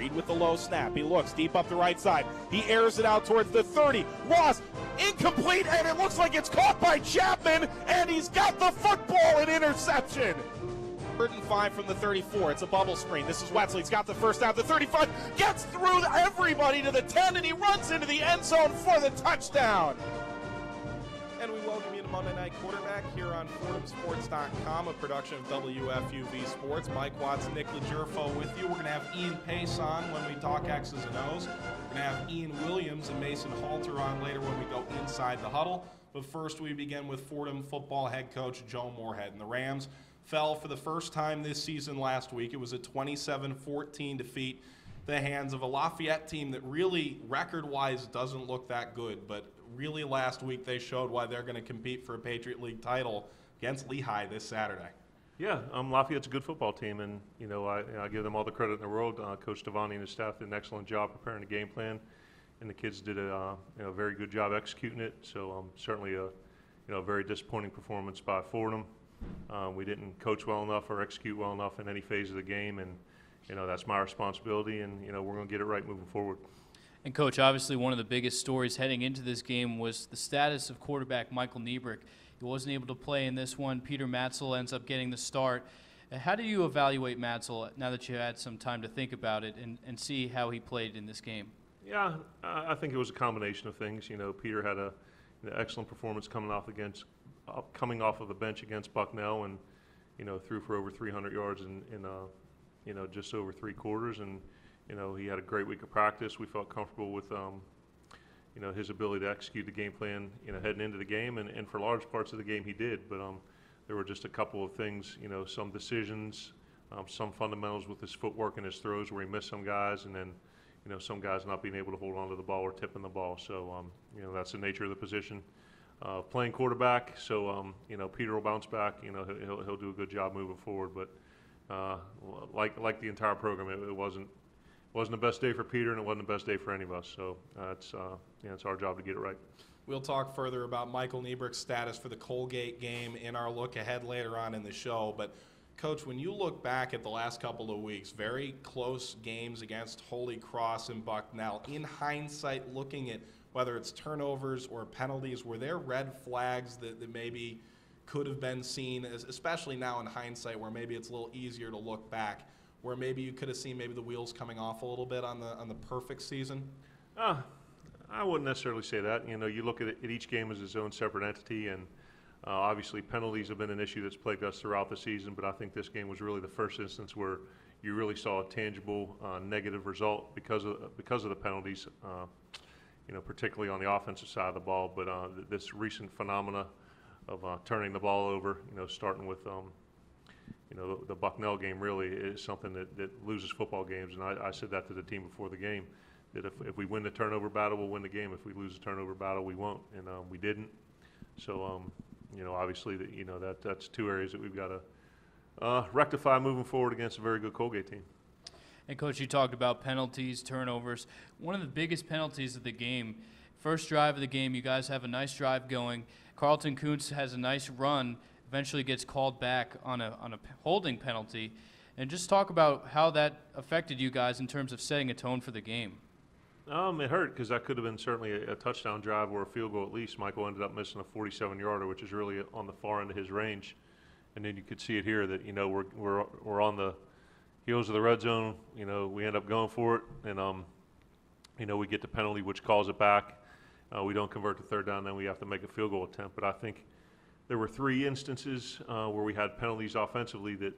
Reed with the low snap. He looks deep up the right side. He airs it out towards the 30. Lost. Incomplete, and it looks like it's caught by Chapman, and he's got the football and interception. 3rd and 5 from the 34. It's a bubble screen. This is Wetzel. He's got the first down. The 35 gets through everybody to the 10, and he runs into the end zone for the touchdown. And we welcome you to Monday Night Quarterback here on FordhamSports.com, a production of WFUV Sports. Mike Watts, Nick LaGerfo with you. We're going to have Ian Pace on when we talk X's and O's. We're going to have Ian Williams and Mason Halter on later when we go inside the huddle. But first we begin with Fordham football head coach Joe Morehead. And the Rams fell for the first time this season last week. It was a 27-14 defeat at the hands of a Lafayette team that really, record-wise, doesn't look that good. But really last week they showed why they're going to compete for a Patriot League title against Lehigh this Saturday. Yeah, Lafayette's a good football team, and I give them all the credit in the world. Coach Devani and his staff did an excellent job preparing the game plan, and the kids did a very good job executing it. So certainly a very disappointing performance by Fordham. We didn't coach well enough or execute well enough in any phase of the game, and that's my responsibility, and we're going to get it right moving forward. And Coach, obviously one of the biggest stories heading into this game was the status of quarterback Michael Niebrick. He wasn't able to play in this one. Peter Matzel ends up getting the start. How do you evaluate Matzel now that you had some time to think about it and see how he played in this game? Yeah, I think it was a combination of things. Peter had an excellent performance coming off of the bench against Bucknell, and threw for over 300 yards in just over 3 quarters, and he had a great week of practice. We felt comfortable with his ability to execute the game plan heading into the game, and for large parts of the game he did. But there were just a couple of things, some decisions, some fundamentals with his footwork and his throws where he missed some guys, and then some guys not being able to hold on to the ball or tipping the ball. So that's the nature of the position. Playing quarterback, so Peter will bounce back. He'll do a good job moving forward. But like the entire program, it wasn't the best day for Peter, and it wasn't the best day for any of us. So it's our job to get it right. We'll talk further about Michael Niebrick's status for the Colgate game in our look ahead later on in the show. But Coach, when you look back at the last couple of weeks, very close games against Holy Cross and Bucknell. In hindsight, looking at whether it's turnovers or penalties, were there red flags that maybe could have been seen, especially now in hindsight where maybe it's a little easier to look back, where maybe you could have seen maybe the wheels coming off a little bit on the perfect season? I wouldn't necessarily say that. You look at each game as its own separate entity, and obviously penalties have been an issue that's plagued us throughout the season, but I think this game was really the first instance where you really saw a tangible negative result because of the penalties, particularly on the offensive side of the ball. But this recent phenomena of turning the ball over, starting with the Bucknell game really is something that loses football games. And I said that to the team before the game, that if we win the turnover battle, we'll win the game. If we lose the turnover battle, we won't. And we didn't. So, obviously, that's 2 areas that we've got to rectify moving forward against a very good Colgate team. And Coach, you talked about penalties, turnovers. One of the biggest penalties of the game, first drive of the game, you guys have a nice drive going. Carlton Kuntz has a nice run, eventually gets called back on a holding penalty. And just talk about how that affected you guys in terms of setting a tone for the game. It hurt because that could have been certainly a touchdown drive or a field goal at least. Michael ended up missing a 47-yarder, which is really on the far end of his range. And then you could see it here that we're on the heels of the red zone. We end up going for it, and we get the penalty, which calls it back. We don't convert to 3rd down, then we have to make a field goal attempt. But I think there were 3 instances where we had penalties offensively that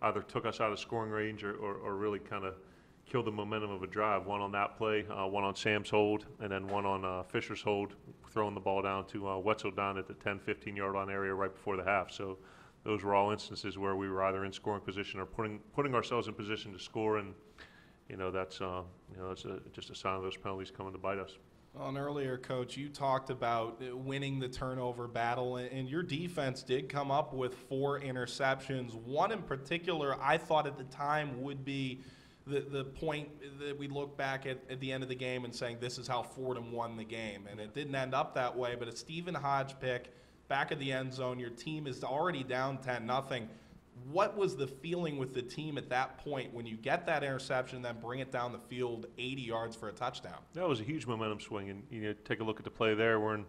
either took us out of scoring range or really kind of killed the momentum of a drive. One on that play, one on Sam's hold, and then one on Fisher's hold, throwing the ball down to Wetzel down at the 10, 15-yard line area right before the half. So those were all instances where we were either in scoring position or putting ourselves in position to score, and that's just a sign of those penalties coming to bite us. Well, and earlier, Coach, you talked about winning the turnover battle, and your defense did come up with 4 interceptions. One in particular I thought at the time would be the point that we look back at the end of the game and saying this is how Fordham won the game. And it didn't end up that way, but a Stephen Hodge pick back of the end zone. Your team is already down 10-0. What was the feeling with the team at that point when you get that interception and then bring it down the field 80 yards for a touchdown? That was a huge momentum swing, and you know, take a look at the play there. We're in,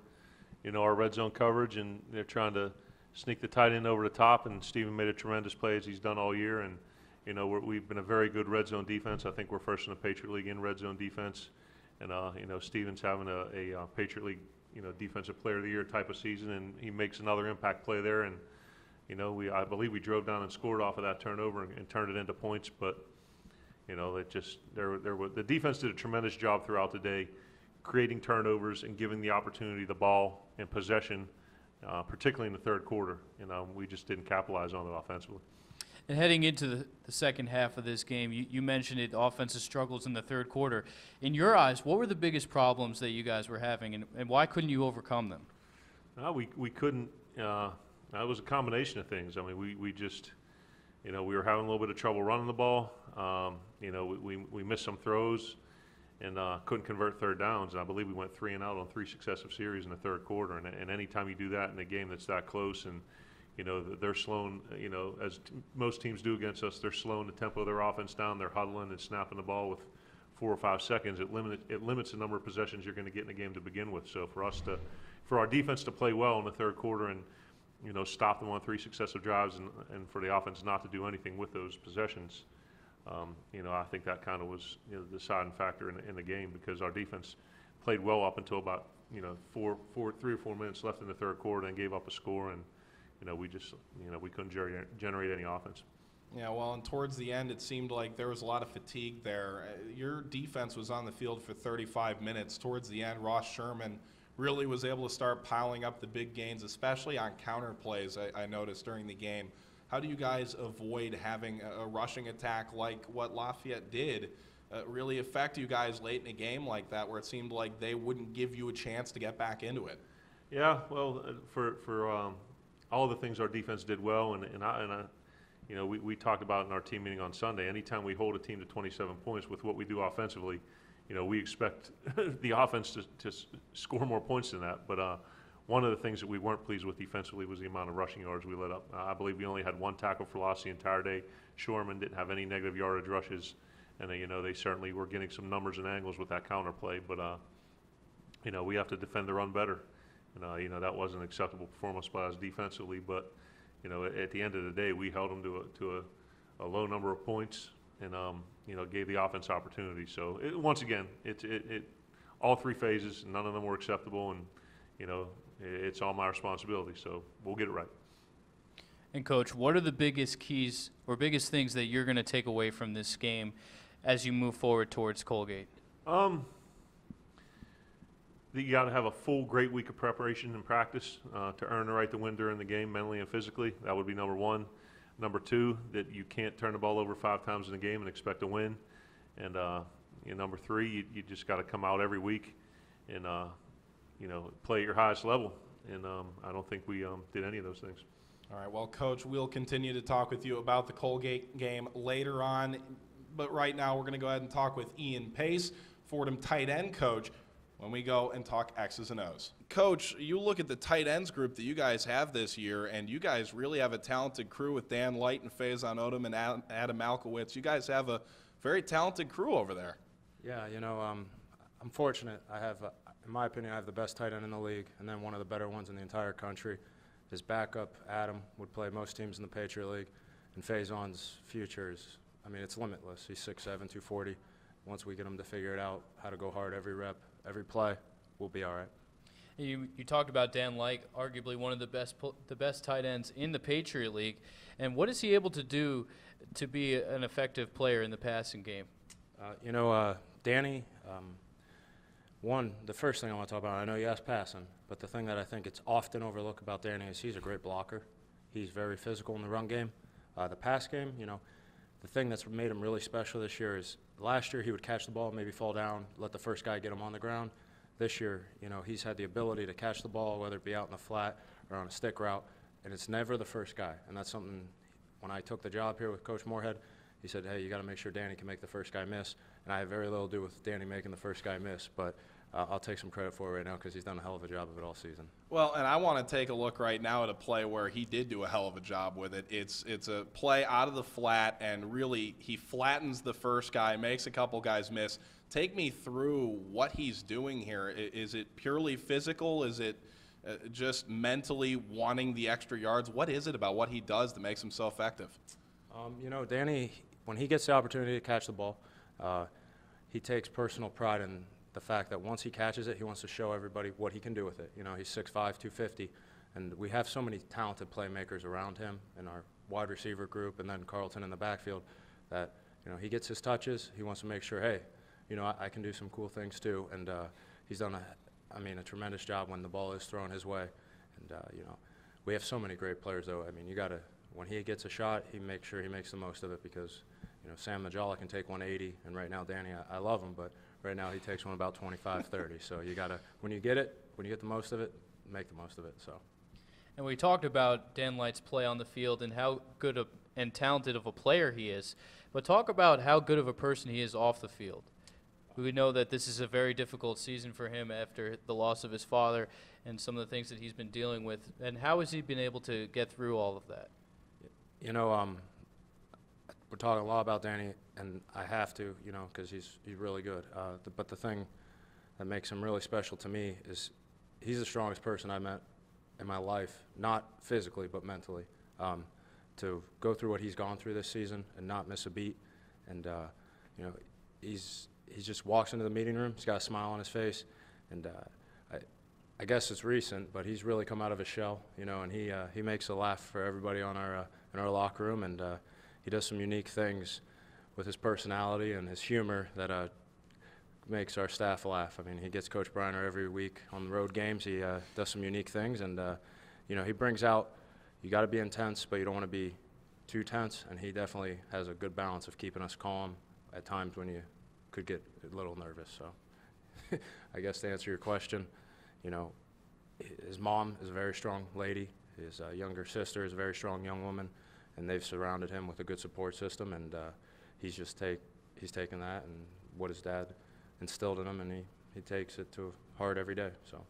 you know, our red zone coverage, and they're trying to sneak the tight end over the top, and Steven made a tremendous play as he's done all year. And you know, we've been a very good red zone defense. I think we're first in the Patriot League in red zone defense, and you know, Steven's having a Patriot League, you know, defensive player of the year type of season, and he makes another impact play there. And you know, I believe we drove down and scored off of that turnover and turned it into points. But you know, it just the defense did a tremendous job throughout the day, creating turnovers and giving the opportunity the ball and possession, particularly in the third quarter. You know, we just didn't capitalize on it offensively. And heading into the second half of this game, you mentioned it, offensive struggles in the third quarter. In your eyes, what were the biggest problems that you guys were having, and why couldn't you overcome them? We couldn't. It was a combination of things. I mean, we just, you know, we were having a little bit of trouble running the ball. You know, we missed some throws and couldn't convert third downs. And I believe we went 3 and out on 3 successive series in the third quarter. And anytime you do that in a game that's that close, and you know, they're slowing, you know, as most teams do against us, they're slowing the tempo of their offense down. They're huddling and snapping the ball with 4 or 5 seconds. It limits the number of possessions you're going to get in a game to begin with. So for our defense to play well in the third quarter and, you know, stop them on 3 successive drives, and for the offense not to do anything with those possessions, you know, I think that kind of was, you know, the deciding factor in the game, because our defense played well up until about, you know, 3 or 4 minutes left in the third quarter, and gave up a score, and you know, we just, you know, we couldn't generate any offense. Yeah, well, and towards the end, it seemed like there was a lot of fatigue there. Your defense was on the field for 35 minutes. Towards the end, Ross Sherman really was able to start piling up the big gains, especially on counter plays, I noticed during the game. How do you guys avoid having a rushing attack like what Lafayette did really affect you guys late in a game like that, where it seemed like they wouldn't give you a chance to get back into it? Yeah, well, for all of the things our defense did well, and I, you know, we talked about in our team meeting on Sunday, anytime we hold a team to 27 points with what we do offensively, you know, we expect the offense to score more points than that. But one of the things that we weren't pleased with defensively was the amount of rushing yards we let up. I believe we only had 1 tackle for loss the entire day. Shoreman didn't have any negative yardage rushes, and you know, they certainly were getting some numbers and angles with that counter play. But you know, we have to defend the run better. And you know, that wasn't an acceptable performance by us defensively. But you know, at the end of the day, we held them to a low number of points, and you know, gave the offense opportunity. So once again, it all 3 phases, none of them were acceptable, and you know, it's all my responsibility. So we'll get it right. And Coach, what are the biggest keys or biggest things that you're going to take away from this game as you move forward towards Colgate? You got to have a full, great week of preparation and practice to earn the right to win during the game, mentally and physically. That would be number 1. Number 2, that you can't turn the ball over 5 times in a game and expect to win. And you know, number 3, you just got to come out every week and you know, play at your highest level. And I don't think we did any of those things. All right, well, Coach, we'll continue to talk with you about the Colgate game later on. But right now, we're going to go ahead and talk with Ian Pace, Fordham tight end coach, when we go and talk X's and O's. Coach, you look at the tight ends group that you guys have this year, and you guys really have a talented crew with Dan Light and Faison Odom and Adam Malkowitz. You guys have a very talented crew over there. Yeah, you know, I'm fortunate. I have, in my opinion, I have the best tight end in the league, and then one of the better ones in the entire country. His backup, Adam, would play most teams in the Patriot League, and Faison's future is, I mean, it's limitless. He's 6'7", 240. Once we get him to figure it out, how to go hard every rep, every play, we'll be all right. You talked about Dan Light, arguably one of the best tight ends in the Patriot League. And what is he able to do to be an effective player in the passing game? You know, Danny, the first thing I want to talk about, I know you asked passing, but the thing that I think it's often overlooked about Danny is he's a great blocker. He's very physical in the run game. The pass game, you know, the thing that's made him really special this year is last year he would catch the ball, maybe fall down, let the first guy get him on the ground. This year, you know, he's had the ability to catch the ball, whether it be out in the flat or on a stick route, and it's never the first guy. And that's something, when I took the job here with Coach Morehead, he said, hey, you got to make sure Danny can make the first guy miss. And I have very little to do with Danny making the first guy miss. But I'll take some credit for it right now because he's done a hell of a job of it all season. Well, and I want to take a look right now at a play where he did do a hell of a job with it. It's a play out of the flat, and really he flattens the first guy, makes a couple guys miss. Take me through what he's doing here. Is it purely physical? Is it just mentally wanting the extra yards? What is it about what he does that makes him so effective? You know, Danny, when he gets the opportunity to catch the ball, he takes personal pride in the fact that once he catches it, he wants to show everybody what he can do with it. You know, he's 6'5", 250, and we have so many talented playmakers around him in our wide receiver group and then Carlton in the backfield that, you know, he gets his touches. He wants to make sure, hey, you know, I can do some cool things too. And he's done a tremendous job when the ball is thrown his way. And, you know, we have so many great players, though. I mean, you got to, when he gets a shot, he makes sure he makes the most of it because, you know, Sam Majala can take 180, and right now, Danny, I love him, but right now he takes one about 25, 30. So you got to, when you get the most of it, make the most of it. So. And we talked about Dan Light's play on the field and how good and talented of a player he is, but talk about how good of a person he is off the field. We know that this is a very difficult season for him after the loss of his father and some of the things that he's been dealing with. And how has he been able to get through all of that? You know, we're talking a lot about Danny, and I have to, you know, because he's really good. But the thing that makes him really special to me is he's the strongest person I met in my life, not physically but mentally. To go through what he's gone through this season and not miss a beat, and you know, he just walks into the meeting room. He's got a smile on his face, and I guess it's recent, but he's really come out of his shell, you know, and he makes a laugh for everybody on in our locker room, and he does some unique things with his personality and his humor that makes our staff laugh. I mean, he gets Coach Briner every week on the road games. He does some unique things, and you know, he brings out, you got to be intense, but you don't want to be too tense, and he definitely has a good balance of keeping us calm at times when you could get a little nervous. So I guess to answer your question, you know, his mom is a very strong lady. His younger sister is a very strong young woman, and they've surrounded him with a good support system, and he's taken that and what his dad instilled in him, and he takes it to heart every day. So.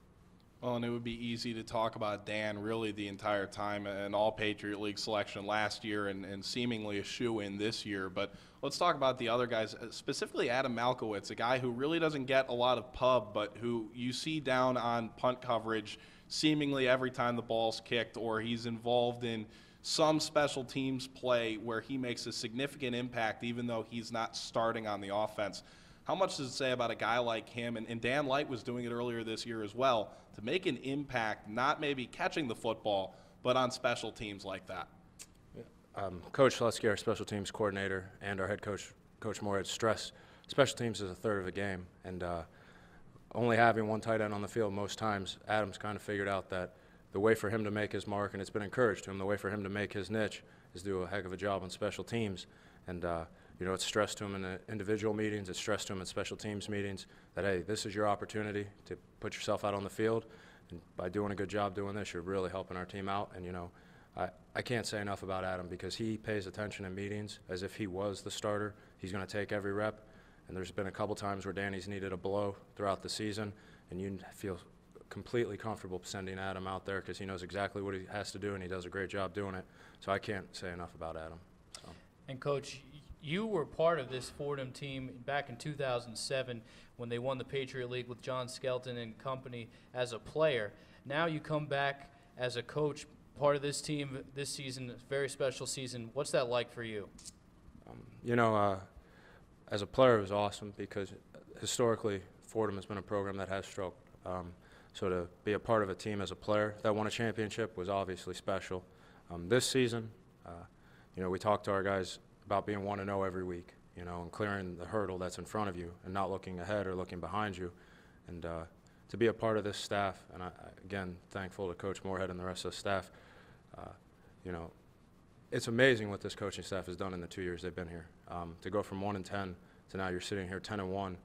Well, and it would be easy to talk about Dan really the entire time, an all-Patriot League selection last year and seemingly a shoe-in this year. But let's talk about the other guys, specifically Adam Malkowitz, a guy who really doesn't get a lot of pub, but who you see down on punt coverage seemingly every time the ball's kicked, or he's involved in some special teams play where he makes a significant impact even though he's not starting on the offense. How much does it say about a guy like him, and Dan Light was doing it earlier this year as well, to make an impact, not maybe catching the football, but on special teams like that? Coach Slutsky, our special teams coordinator, and our head coach, Coach Morehead, stress special teams is a third of a game, and only having one tight end on the field most times, Adam's kind of figured out that the way for him to make his mark, and it's been encouraged to him, the way for him to make his niche is do a heck of a job on special teams. And you know, it's stressed to him in the individual meetings, it's stressed to him in special teams meetings that, hey, this is your opportunity to put yourself out on the field, and by doing a good job doing this, you're really helping our team out. And you know, I can't say enough about Adam because he pays attention in meetings as if he was the starter. He's going to take every rep, and there's been a couple times where Danny's needed a blow throughout the season, and you feel completely comfortable sending Adam out there because he knows exactly what he has to do, and he does a great job doing it. So I can't say enough about Adam. So. And Coach, you were part of this Fordham team back in 2007 when they won the Patriot League with John Skelton and company as a player. Now you come back as a coach, part of this team this season, very special season. What's that like for you? You know, as a player, it was awesome because historically Fordham has been a program that has struggled. So to be a part of a team as a player that won a championship was obviously special. This season, you know, we talked to our guys about being 1-0 every week, you know, and clearing the hurdle that's in front of you and not looking ahead or looking behind you. And to be a part of this staff, and again, thankful to Coach Morehead and the rest of the staff, you know, it's amazing what this coaching staff has done in the 2 years they've been here. To go from 1-10 to now you're sitting here 10-1,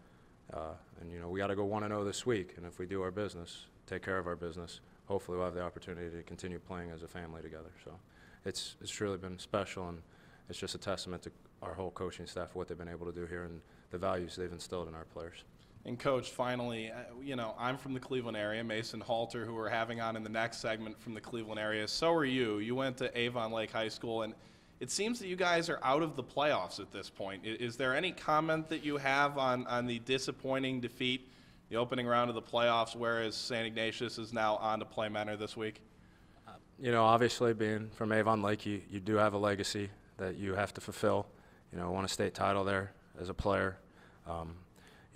and you know, we got to go 1-0 this week, and if we do our business, take care of our business, hopefully we'll have the opportunity to continue playing as a family together. So it's truly been special, and it's just a testament to our whole coaching staff, what they've been able to do here and the values they've instilled in our players. And Coach, finally, I'm from the Cleveland area. Mason Halter, who we're having on in the next segment, from the Cleveland area. So are you. You went to Avon Lake High School, and it seems that you guys are out of the playoffs at this point. Is there any comment that you have on the disappointing defeat, the opening round of the playoffs, whereas St. Ignatius is now on to play Mentor this week? Obviously being from Avon Lake, you do have a legacy that you have to fulfill. Won a state title there as a player.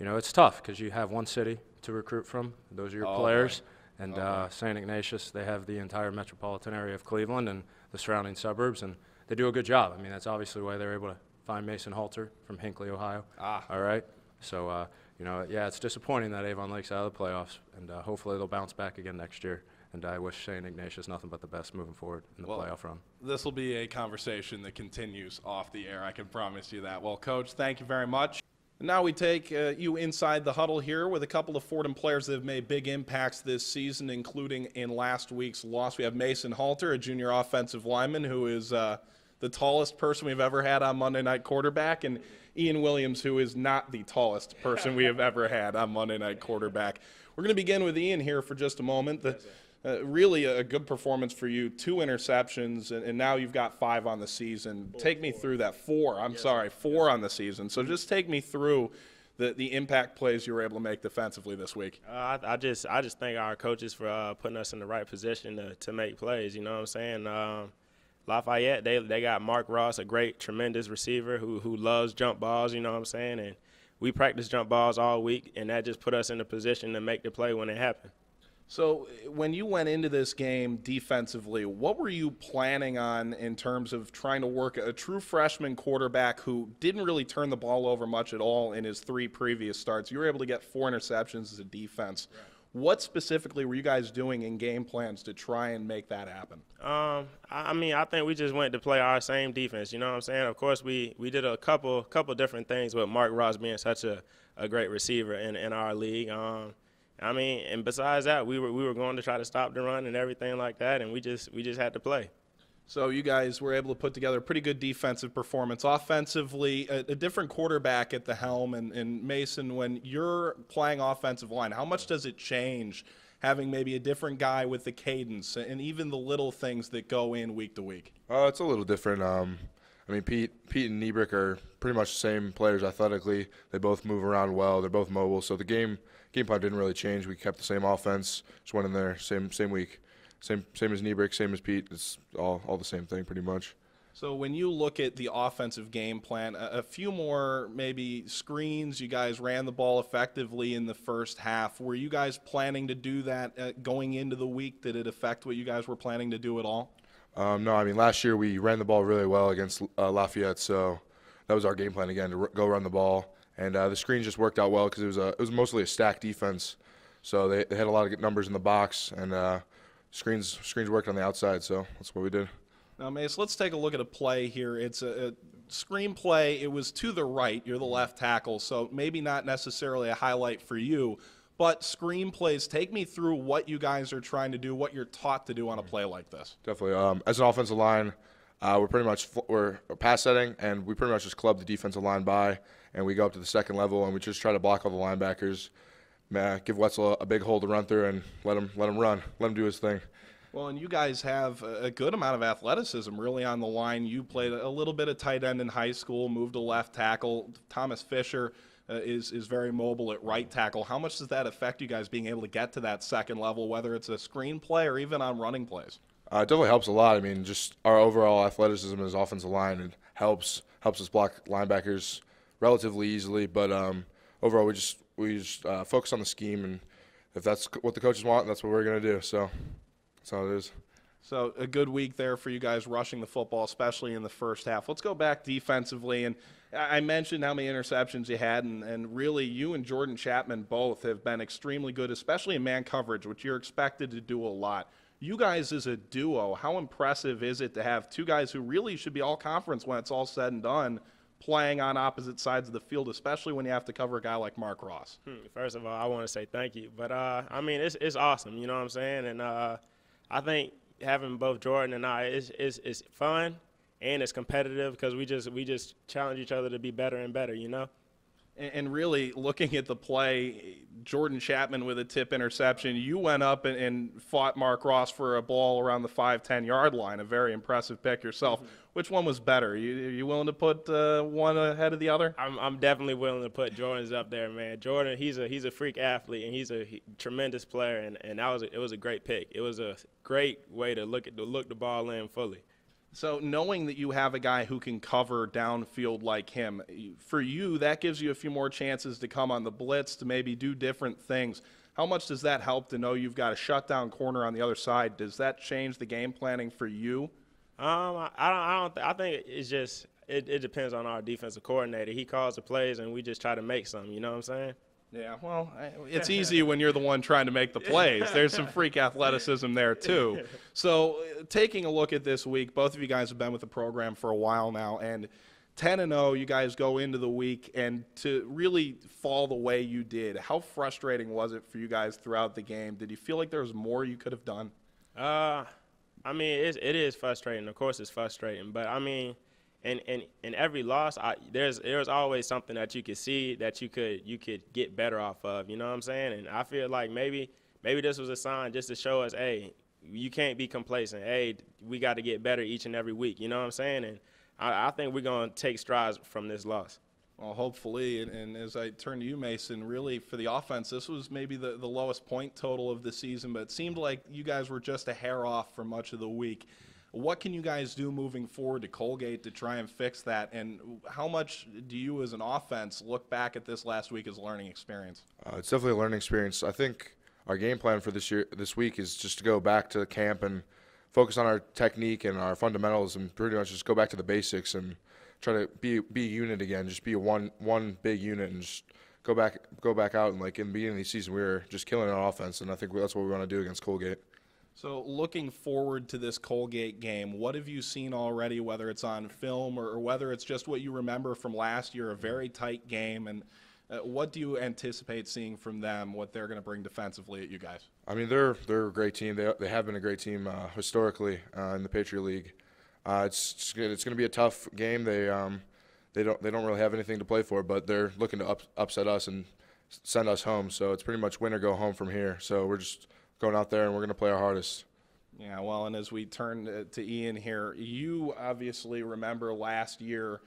It's tough because you have one city to recruit from. Those are your players. Right. And St. Ignatius, they have the entire metropolitan area of Cleveland and the surrounding suburbs, and they do a good job. That's obviously why they're able to find Mason Halter from Hinckley, Ohio. All right. So, it's disappointing that Avon Lake's out of the playoffs, and hopefully they'll bounce back again next year. And I wish St. Ignatius nothing but the best moving forward in the playoff run. This will be a conversation that continues off the air. I can promise you that. Well, Coach, thank you very much. Now we take you inside the huddle here with a couple of Fordham players that have made big impacts this season, including in last week's loss. We have Mason Halter, a junior offensive lineman who is the tallest person we've ever had on Monday Night Quarterback, and Ian Williams, who is not the tallest person we have ever had on Monday Night Quarterback. We're going to begin with Ian here for just a moment. Really a good performance for you, 2 interceptions, and now you've got 5 on the season. Take me through that. 4 on the season. So just take me through the impact plays you were able to make defensively this week. I just thank our coaches for putting us in the right position to make plays. You know what I'm saying? Lafayette, they got Mark Ross, a great, tremendous receiver who loves jump balls. You know what I'm saying? And we practice jump balls all week, and that just put us in a position to make the play when it happened. So when you went into this game defensively, what were you planning on in terms of trying to work a true freshman quarterback who didn't really turn the ball over much at all in his 3 previous starts? You were able to get 4 interceptions as a defense. Right. What specifically were you guys doing in game plans to try and make that happen? I think we just went to play our same defense. You know what I'm saying? Of course, we did a couple different things with Mark Ross being such a great receiver in our league. And besides that, we were going to try to stop the run and everything like that, and we just had to play. So you guys were able to put together a pretty good defensive performance. Offensively, a different quarterback at the helm, and Mason, when you're playing offensive line, how much does it change having maybe a different guy with the cadence and even the little things that go in week to week? It's a little different. Pete and Niebrick are pretty much the same players athletically. They both move around well. They're both mobile. So the game plan didn't really change. We kept the same offense. Just went in there same week. Same as Niebrick, same as Pete. It's all the same thing pretty much. So when you look at the offensive game plan, a few more maybe screens, you guys ran the ball effectively in the first half. Were you guys planning to do that going into the week? Did it affect what you guys were planning to do at all? No, last year we ran the ball really well against Lafayette, so that was our game plan again, to go run the ball. And the screens just worked out well because it was mostly a stacked defense. So they had a lot of good numbers in the box, and screens worked on the outside, so that's what we did. Now, Mace, let's take a look at a play here. It's a screen play. It was to the right. You're the left tackle, so maybe not necessarily a highlight for you. But screen plays, take me through what you guys are trying to do, what you're taught to do on a play like this. Definitely. As an offensive line, we're pass setting, and we pretty much just club the defensive line by, and we go up to the second level, and we just try to block all the linebackers, give Wetzel a big hole to run through, and let him run, let him do his thing. Well, and you guys have a good amount of athleticism really on the line. You played a little bit of tight end in high school, moved to left tackle. Thomas Fisher is very mobile at right tackle. How much does that affect you guys being able to get to that second level, whether it's a screen play or even on running plays? It definitely helps a lot. Just our overall athleticism as offensive line, it helps us block linebackers relatively easily. But overall, we just focus on the scheme, and if that's what the coaches want, that's what we're going to do. So that's how it is. So a good week there for you guys rushing the football, especially in the first half. Let's go back defensively. And I mentioned how many interceptions you had, and really you and Jordan Chapman both have been extremely good, especially in man coverage, which you're expected to do a lot. You guys as a duo, how impressive is it to have 2 guys who really should be all conference when it's all said and done, playing on opposite sides of the field, especially when you have to cover a guy like Mark Ross? First of all, I want to say thank you. But, it's awesome, you know what I'm saying? And I think having both Jordan and I is fun, and it's competitive because we just challenge each other to be better and better, you know? And really, looking at the play, Jordan Chapman with a tip interception, you went up and fought Mark Ross for a ball around the 5-10 yard line, a very impressive pick yourself. Which one was better? You willing to put one ahead of the other? I'm definitely willing to put Jordan's up there, man. Jordan, he's a freak athlete, and he's a tremendous player, and it was a great pick. It was a great way to look the ball in fully. So knowing that you have a guy who can cover downfield like him, for you, that gives you a few more chances to come on the blitz, to maybe do different things. How much does that help to know you've got a shutdown corner on the other side? Does that change the game planning for you? I think it's just it depends on our defensive coordinator. He calls the plays, and we just try to make some. You know what I'm saying? Yeah, well, it's easy when you're the one trying to make the plays. There's some freak athleticism there, too. So taking a look at this week, both of you guys have been with the program for a while now, and 10-0, you guys go into the week, and to really fall the way you did, how frustrating was it for you guys throughout the game? Did you feel like there was more you could have done? I mean, it is frustrating. Of course it's frustrating, but I mean, in every loss, there's always something that you could see that you could get better off of. You know what I'm saying? And I feel like maybe this was a sign just to show us, hey, you can't be complacent. Hey, we got to get better each and every week. You know what I'm saying? And I think we're going to take strides from this loss. Well, hopefully, and as I turn to you, Mason, really for the offense, this was maybe the lowest point total of the season, but it seemed like you guys were just a hair off for much of the week. What can you guys do moving forward to Colgate to try and fix that? And how much do you as an offense look back at this last week as a learning experience? It's definitely a learning experience. I think our game plan for this week is just to go back to camp and focus on our technique and our fundamentals, and pretty much just go back to the basics and try to be a unit again, just be one big unit, and just go back out. And like in the beginning of the season, we were just killing our offense, and I think that's what we want to do against Colgate. So looking forward to this Colgate game, what have you seen already, whether it's on film or whether it's just what you remember from last year, a very tight game, and what do you anticipate seeing from them, what they're going to bring defensively at you guys? I mean, they're a great team. They have been a great team historically in the Patriot League. It's going to be a tough game. They don't really have anything to play for, but they're looking to upset us and send us home. So it's pretty much win or go home from here. So we're just going out there and we're going to play our hardest. Yeah, well, and as we turn to Ian here, you obviously remember last year,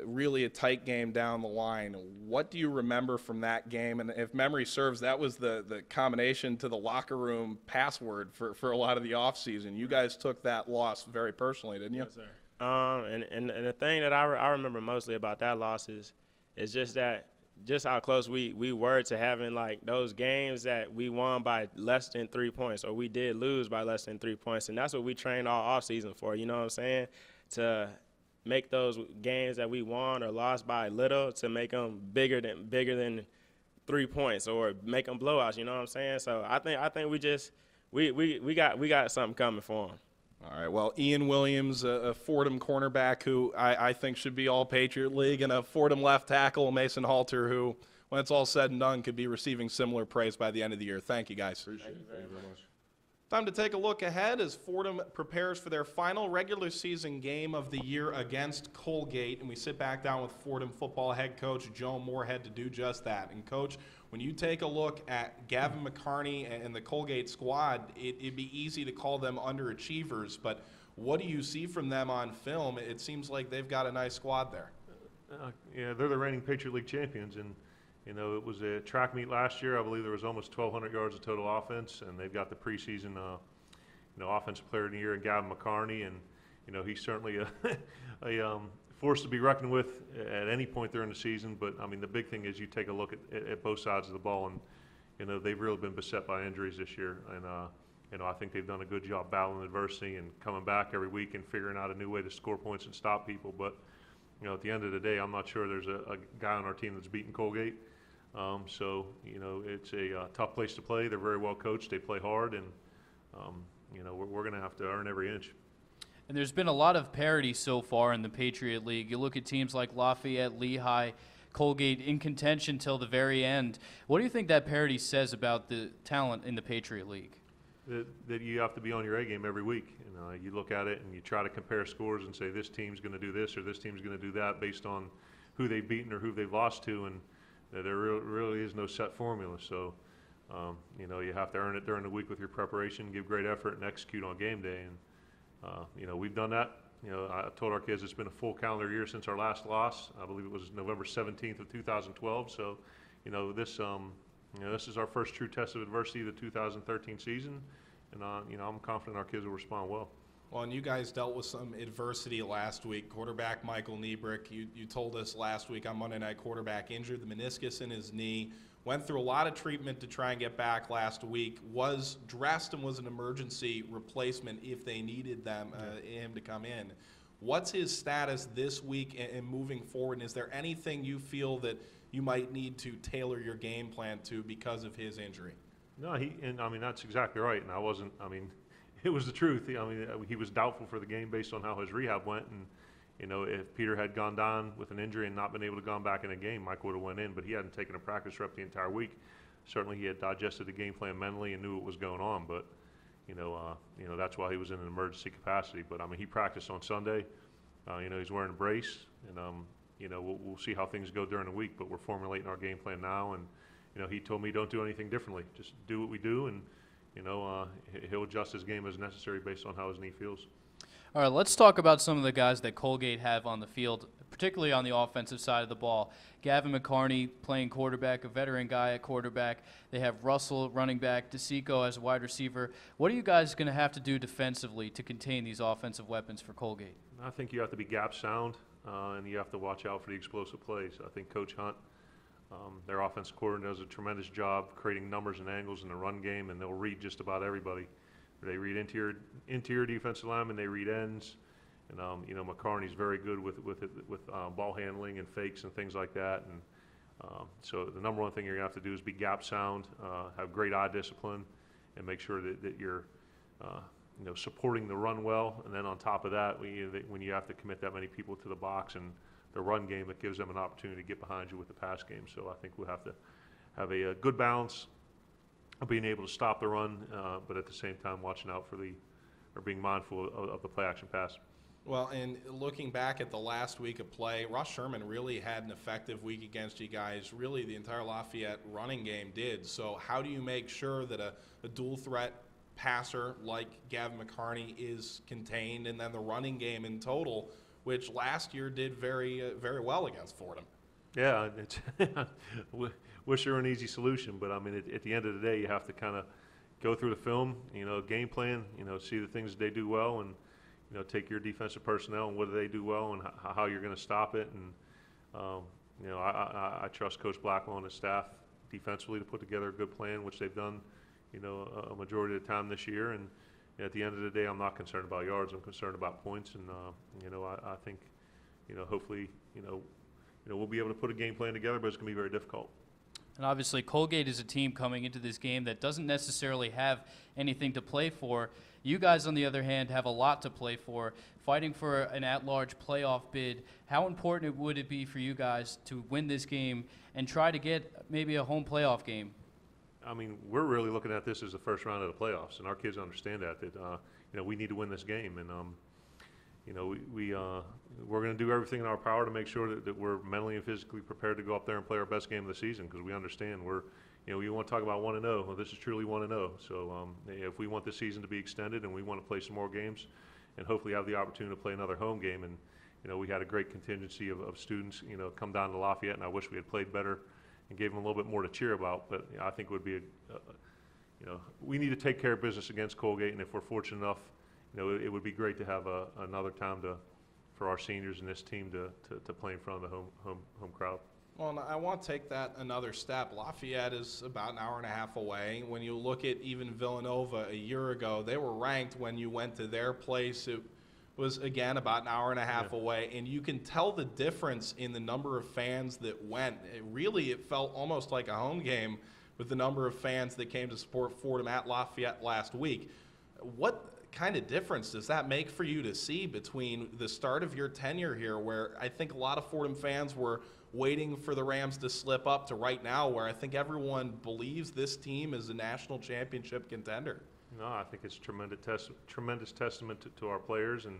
really a tight game down the line. What do you remember from that game? And if memory serves, that was the combination to the locker room password for a lot of the offseason. You guys took that loss very personally, didn't you? Yes, sir. And the thing that I remember mostly about that loss is just how close we were to having like those games that we won by less than 3 points, or we did lose by less than 3 points, and that's what we trained all offseason for. You know what I'm saying? To make those games that we won or lost by little, to make them bigger than 3 points, or make them blowouts. You know what I'm saying? So I think we got something coming for them. All right, well, Ian Williams, a Fordham cornerback who I think should be all Patriot League, and a Fordham left tackle, Mason Halter, who, when it's all said and done, could be receiving similar praise by the end of the year. Thank you, guys. Appreciate it. Thank you very much. Time to take a look ahead as Fordham prepares for their final regular season game of the year against Colgate, and we sit back down with Fordham football head coach Joe Morehead to do just that. And Coach, when you take a look at Gavin McCarney and the Colgate squad, it'd be easy to call them underachievers, but what do you see from them on film? It seems like they've got a nice squad there. Yeah, they're the reigning Patriot League champions, and you know, it was a track meet last year. I believe there was almost 1,200 yards of total offense, and they've got the preseason, offensive player of the year in Gavin McCarney, and you know, he's certainly a force to be reckoned with at any point during the season. But I mean, the big thing is you take a look at both sides of the ball, and you know, they've really been beset by injuries this year, and you know, I think they've done a good job battling adversity and coming back every week and figuring out a new way to score points and stop people. But you know, at the end of the day, I'm not sure there's a guy on our team that's beaten Colgate. So, you know, it's a tough place to play. They're very well coached. They play hard, and, you know, we're going to have to earn every inch. And there's been a lot of parity so far in the Patriot League. You look at teams like Lafayette, Lehigh, Colgate in contention till the very end. What do you think that parity says about the talent in the Patriot League? That you have to be on your A game every week. You know, you look at it and you try to compare scores and say this team's going to do this or this team's going to do that based on who they've beaten or who they've lost to. And there really is no set formula. So, you know, you have to earn it during the week with your preparation, give great effort, and execute on game day. And, you know, we've done that. You know, I told our kids it's been a full calendar year since our last loss. I believe it was November 17th of 2012. So, you know, this is our first true test of adversity of the 2013 season. And, you know, I'm confident our kids will respond well. Well, and you guys dealt with some adversity last week. Quarterback Michael Niebrick, you told us last week on Monday Night, quarterback injured the meniscus in his knee, went through a lot of treatment to try and get back last week, was dressed and was an emergency replacement if they needed him to come in. What's his status this week and moving forward? And is there anything you feel that you might need to tailor your game plan to because of his injury? No, I mean, that's exactly right. And it was the truth. I mean, he was doubtful for the game based on how his rehab went. And, you know, if Peter had gone down with an injury and not been able to go back in a game, Mike would have went in. But he hadn't taken a practice rep the entire week. Certainly he had digested the game plan mentally and knew what was going on. But, you know, that's why he was in an emergency capacity. But, I mean, he practiced on Sunday. You know, he's wearing a brace. And, you know, we'll see how things go during the week. But we're formulating our game plan now. And, you know, he told me don't do anything differently. Just do what we do. And, you know, he'll adjust his game as necessary based on how his knee feels. All right, let's talk about some of the guys that Colgate have on the field, particularly on the offensive side of the ball. Gavin McCarney playing quarterback, a veteran guy at quarterback. They have Russell running back, DeSico as a wide receiver. What are you guys going to have to do defensively to contain these offensive weapons for Colgate? I think you have to be gap sound, and you have to watch out for the explosive plays. I think Coach Hunt, their offensive coordinator, does a tremendous job creating numbers and angles in the run game, and they'll read just about everybody. They read interior defensive linemen, they read ends, and you know, McCarney's very good with ball handling and fakes and things like that. And so the number one thing you're gonna have to do is be gap sound, have great eye discipline, and make sure that you're you know, supporting the run well. And then on top of that, when you have to commit that many people to the box and the run game, it gives them an opportunity to get behind you with the pass game. So I think we'll have to have a good balance of being able to stop the run, but at the same time watching out for being mindful of the play action pass. Well, and looking back at the last week of play, Ross Sherman really had an effective week against you guys. Really, the entire Lafayette running game did. So how do you make sure that a dual threat passer like Gavin McCarney is contained, and then the running game in total, which last year did very well against Fordham? Yeah, it's wish there were an easy solution, but I mean, at the end of the day, you have to kind of go through the film, you know, game plan, you know, see the things they do well, and you know, take your defensive personnel and what do they do well, and how you're going to stop it. And you know, I trust Coach Blackwell and his staff defensively to put together a good plan, which they've done, you know, a majority of the time this year. And at the end of the day, I'm not concerned about yards. I'm concerned about points. And you know, I think, you know, hopefully, you know, we'll be able to put a game plan together, but it's going to be very difficult. And obviously, Colgate is a team coming into this game that doesn't necessarily have anything to play for. You guys, on the other hand, have a lot to play for, fighting for an at-large playoff bid. How important would it be for you guys to win this game and try to get maybe a home playoff game? I mean, we're really looking at this as the first round of the playoffs, and our kids understand that you know, we need to win this game. And you know, we're going to do everything in our power to make sure that we're mentally and physically prepared to go up there and play our best game of the season, because we understand you know, we want to talk about 1-0. Well, this is truly 1-0. So if we want this season to be extended and we want to play some more games and hopefully have the opportunity to play another home game. And, you know, we had a great contingency of students, you know, come down to Lafayette, and I wish we had played better and gave them a little bit more to cheer about. But I think it would be, you know, we need to take care of business against Colgate, and if we're fortunate enough, you know, it would be great to have another time for our seniors and this team to play in front of the home crowd. Well, and I want to take that another step. Lafayette is about an hour and a half away. When you look at even Villanova a year ago, they were ranked when you went to their place. It was, again, about an hour and a half away. And you can tell the difference in the number of fans that went. It felt almost like a home game with the number of fans that came to support Fordham at Lafayette last week. What kind of difference does that make for you to see between the start of your tenure here, where I think a lot of Fordham fans were waiting for the Rams to slip up, to right now where I think everyone believes this team is a national championship contender? No, I think it's tremendous testament to our players and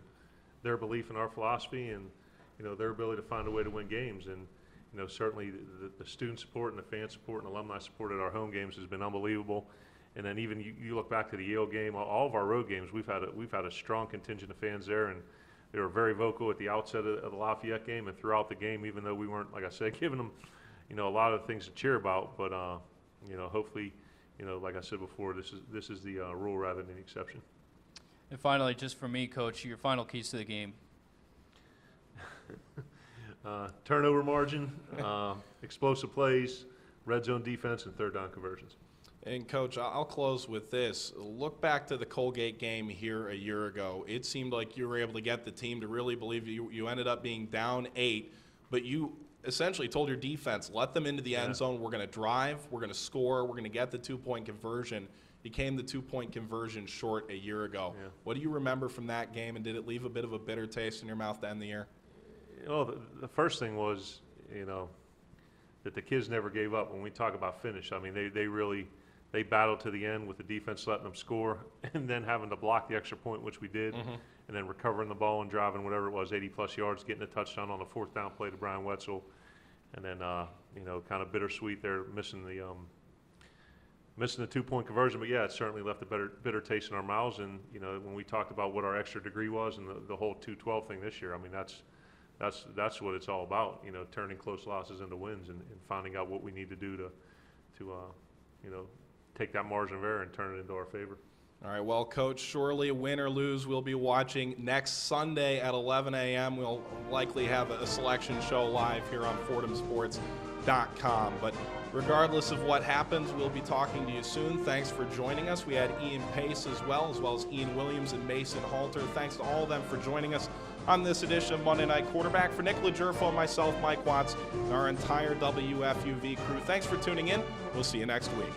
their belief in our philosophy, and you know, their ability to find a way to win games. And you know, certainly the student support and the fan support and alumni support at our home games has been unbelievable. And then even you look back to the Yale game, all of our road games, we've had a strong contingent of fans there, and they were very vocal at the outset of the Lafayette game and throughout the game, even though we weren't, like I said, giving them, you know, a lot of things to cheer about. But you know, hopefully, you know, like I said before, this is the rule rather than the exception. And finally, just for me, Coach, your final keys to the game. Turnover margin, explosive plays, red zone defense, and third down conversions. And, Coach, I'll close with this. Look back to the Colgate game here a year ago. It seemed like you were able to get the team to really believe you. You ended up being down 8, but you essentially told your defense, let them into the end zone. We're going to drive. We're going to score. We're going to get the 2-point conversion. You came the 2-point conversion short a year ago. Yeah. What do you remember from that game, and did it leave a bit of a bitter taste in your mouth to end the year? Well, the first thing was, you know, that the kids never gave up. When we talk about finish, I mean, they battled to the end with the defense letting them score and then having to block the extra point, which we did, and then recovering the ball and driving whatever it was, 80-plus yards, getting a touchdown on the 4th down play to Brian Wetzel. And then, you know, kind of bittersweet there, missing the 2-point conversion. But, yeah, it certainly left a bitter taste in our mouths. And, you know, when we talked about what our extra degree was and the whole 2-12 thing this year, I mean, that's what it's all about, you know, turning close losses into wins and finding out what we need to do to you know, take that margin of error and turn it into our favor. All right, well, Coach, surely win or lose, we'll be watching next Sunday at 11 a.m. We'll likely have a selection show live here on FordhamSports.com. But regardless of what happens, we'll be talking to you soon. Thanks for joining us. We had Ian Pace as well as Ian Williams and Mason Halter. Thanks to all of them for joining us on this edition of Monday Night Quarterback. For Nick LaGerfo, myself, Mike Watts, and our entire WFUV crew, thanks for tuning in. We'll see you next week.